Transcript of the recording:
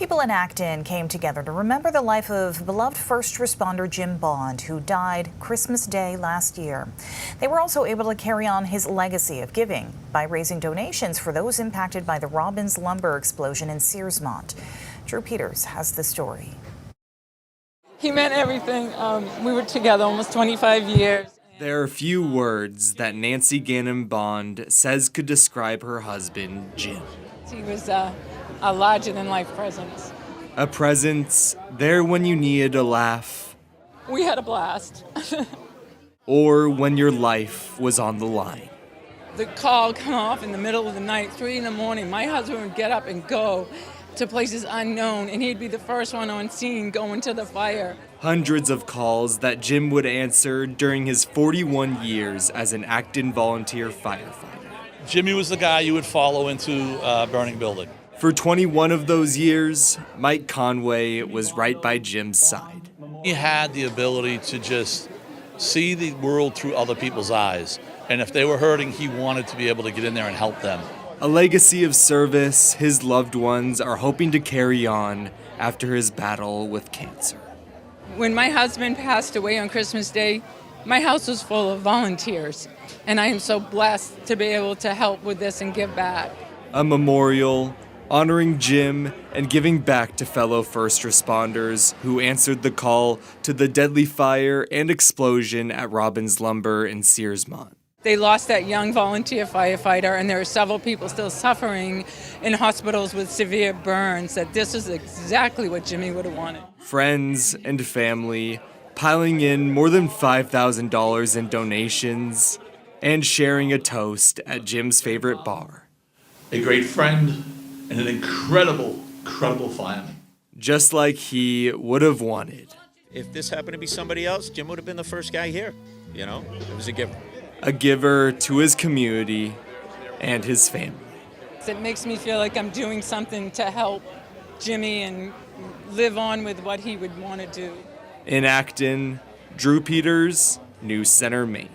People in Acton came together to remember the life of beloved first responder Jim Bond, who died Christmas Day last year. They were also able to carry on his legacy of giving by raising donations for those impacted by the Robbins lumber explosion in Searsmont. Drew Peters has the story. He meant everything. We were together almost 25 years. There are few words that Nancy Gannon Bond says could describe her husband, Jim. He was a larger-than-life presence. A presence there when you needed a laugh. We had a blast. Or when your life was on the line. The call come off in the middle of the night, 3 in the morning. My husband would get up and go to places unknown, and he'd be the first one on scene going to the fire. Hundreds of calls that Jim would answer during his 41 years as an Acton volunteer firefighter. Jimmy was the guy you would follow into a burning building. For 21 of those years, Mike Conway was right by Jim's side. He had the ability to just see the world through other people's eyes. And if they were hurting, he wanted to be able to get in there and help them. A legacy of service his loved ones are hoping to carry on after his battle with cancer. When my husband passed away on Christmas Day, my house was full of volunteers, and I am so blessed to be able to help with this and give back. A memorial honoring Jim and giving back to fellow first responders who answered the call to the deadly fire and explosion at Robbins Lumber in Searsmont. They lost that young volunteer firefighter, and there are several people still suffering in hospitals with severe burns. That this is exactly what Jimmy would have wanted. Friends and family piling in more than $5,000 in donations and sharing a toast at Jim's favorite bar. A great friend and an incredible fireman. Just like he would have wanted. If this happened to be somebody else, Jim would have been the first guy here. You know, it was a gift. A giver to his community and his family. It makes me feel like I'm doing something to help Jimmy and live on with what he would want to do. In Acton, Drew Peters, News Center, Maine.